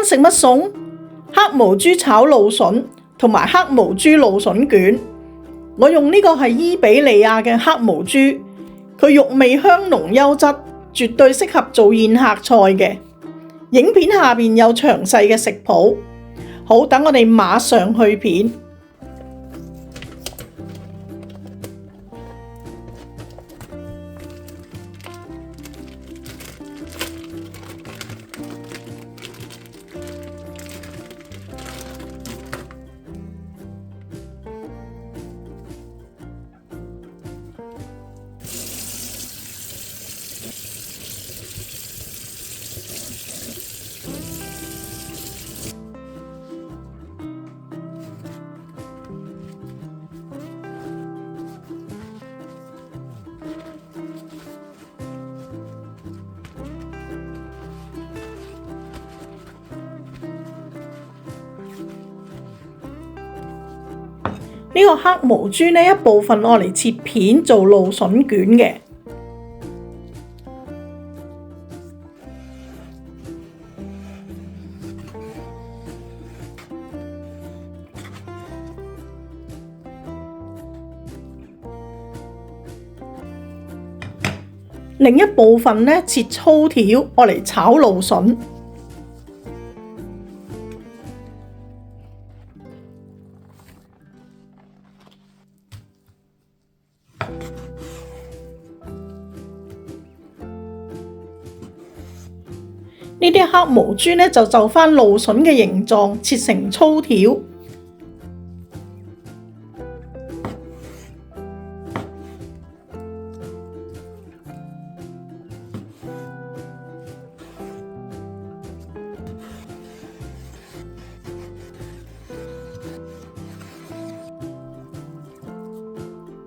食乜餸？黑毛豬炒蘆筍同埋黑毛豬蘆筍卷。我用呢個係伊比利亞嘅黑毛豬，佢肉味香濃優質，絕對適合做宴客菜嘅。影片下邊有詳細嘅食譜。好，等我哋馬上去片。呢個黑毛豬呢，一部分攞嚟切片做蘆筍卷嘅。另一部分呢，切粗條攞嚟炒蘆筍。呢啲黑毛豬呢，就返蘆筍嘅形狀，切成粗條。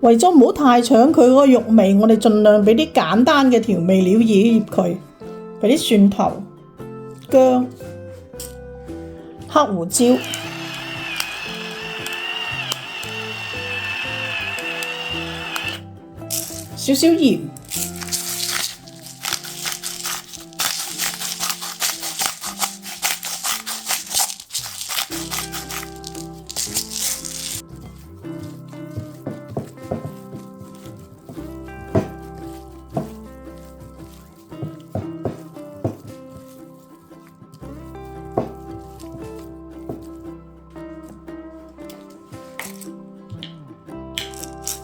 為咗唔好太搶佢嗰個肉味，我哋盡量俾啲簡單嘅調味料醃佢，俾啲蒜頭、薑、黑胡椒、少少鹽、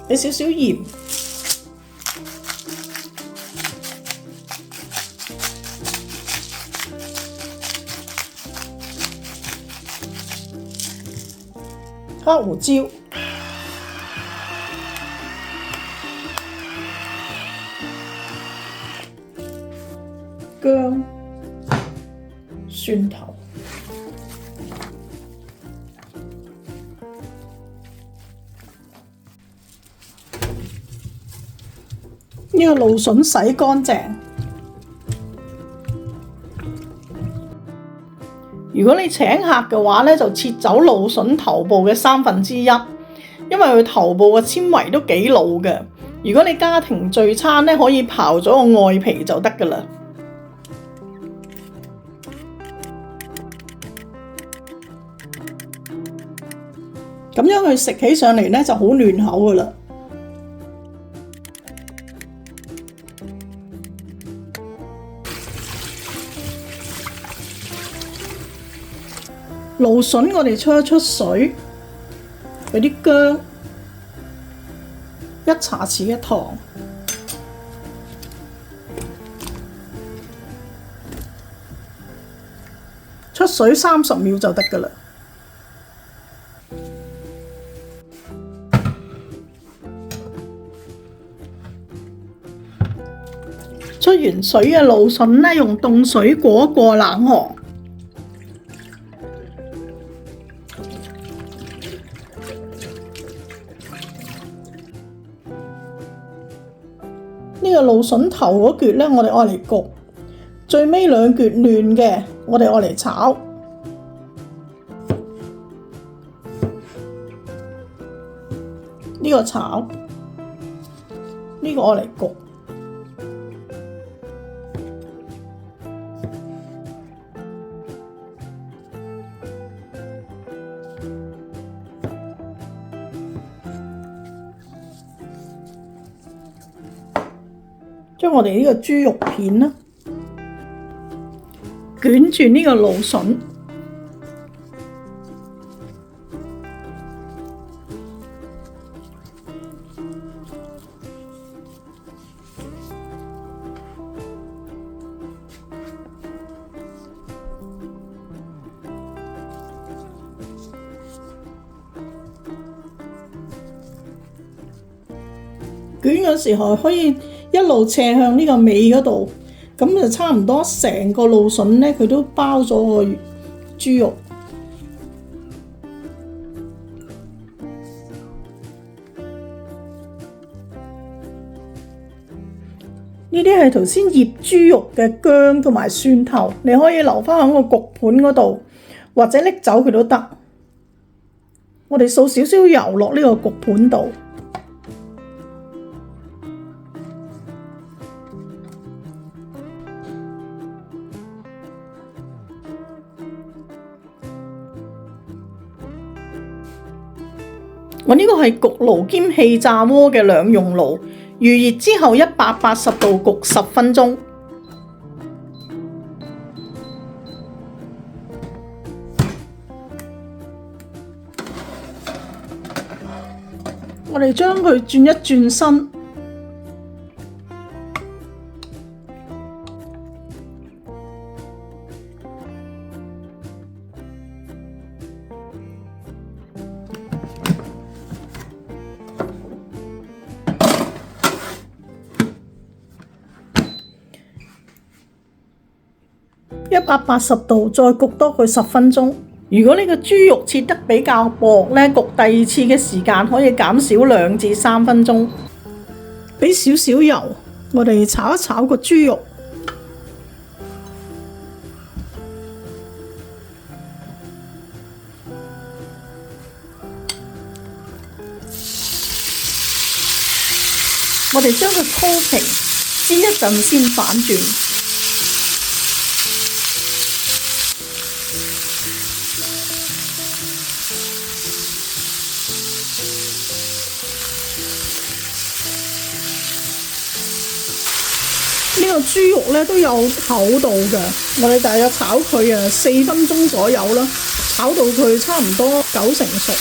俾少少鹽，黑胡椒、薑、蒜頭。呢個蘆筍洗乾淨。如果你請客嘅話呢，就切走蘆筍頭部嘅1/3，因為佢頭部嘅纖維都幾老嘅。如果你家庭聚餐呢，可以刨咗個外皮就得㗎喇。咁樣佢食起上嚟呢，就好嫩口㗎喇。蘆筍我哋出一出水，俾啲薑，1茶匙嘅糖，出水30秒就得㗎喇。出完水嘅蘆筍呢，用凍水過一過冷河。呢個蘆筍頭嗰橛呢，我哋愛嚟焗；最尾2橛嫩嘅，我哋愛嚟炒。呢個炒，呢個愛嚟焗。將我哋呢個豬肉片啦，捲住呢個蘆筍，捲嘅時候可以一路斜向呢個尾嗰度，咁就差唔多成個蘆筍咧，佢都包咗個豬肉。呢啲係頭先醃豬肉嘅薑同埋蒜頭，你可以留返喺個焗盤嗰度，或者拎走佢都得。我哋掃少少油落呢個焗盤度。我呢個係焗爐兼氣炸鍋嘅兩用爐，預熱之後180度焗10分鐘。我哋將佢轉一轉身，180度再焗多佢10分鐘。如果你個豬肉切得比較薄咧，焗第二次嘅時間可以減少2至3分鐘。俾少少油，我哋炒一炒個豬肉。我哋將佢鋪平，煎一陣先反轉。呢個豬肉咧都有厚度嘅，我哋大約炒佢4分鐘左右啦，炒到佢差唔多90成熟。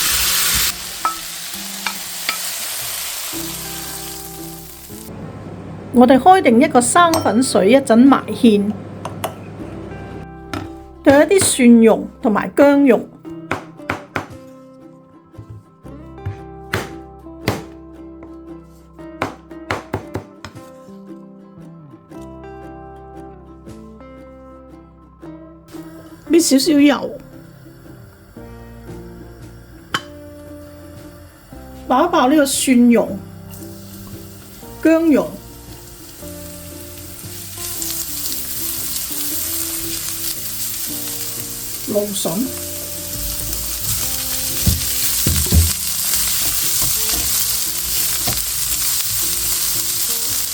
我哋開定一個生粉水，一陣埋芡，對一啲蒜蓉同埋薑蓉。俾少少油，爆一爆呢個蒜蓉、薑蓉，蘆筍，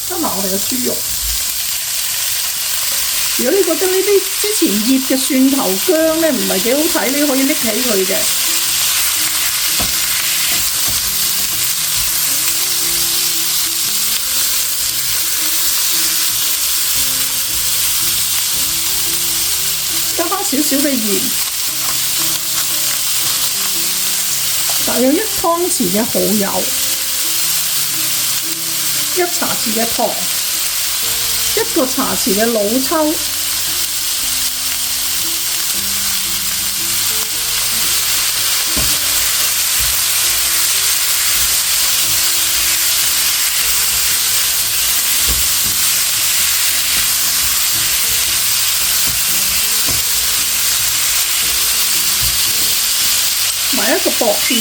加埋我哋嘅豬肉。如果你覺得呢啲之前醃嘅蒜頭薑咧唔係幾好睇，你可以拎起佢嘅。加返少少嘅鹽，大約1湯匙嘅蠔油，1茶匙嘅糖，1個茶匙嘅老抽，埋一個薄片。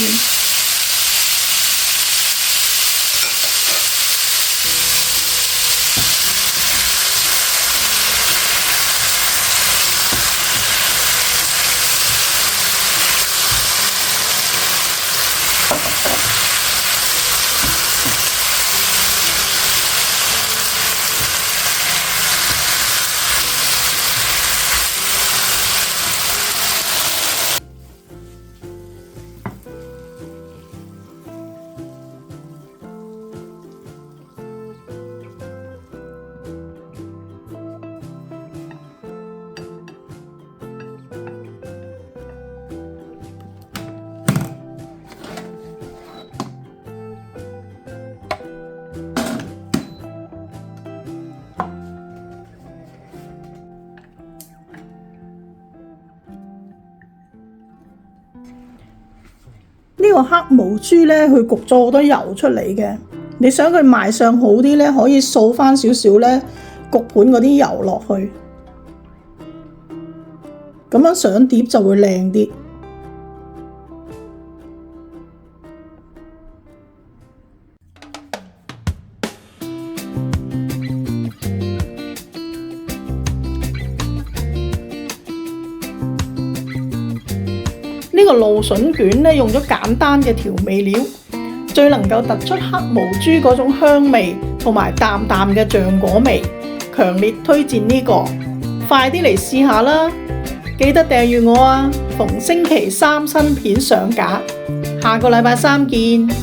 個黑毛豬咧，佢焗咗好多油出嚟嘅。你想佢賣相好啲咧，可以掃翻少少咧焗盤嗰啲油落去，咁樣上碟就會靚啲。呢個蘆筍卷咧，用咗簡單嘅調味料，最能夠突出黑毛豬嗰種香味同埋淡淡嘅橡果味，強烈推薦呢個，快啲嚟試下啦！記得訂閱我啊，逢星期三新片上架，下個禮拜三見。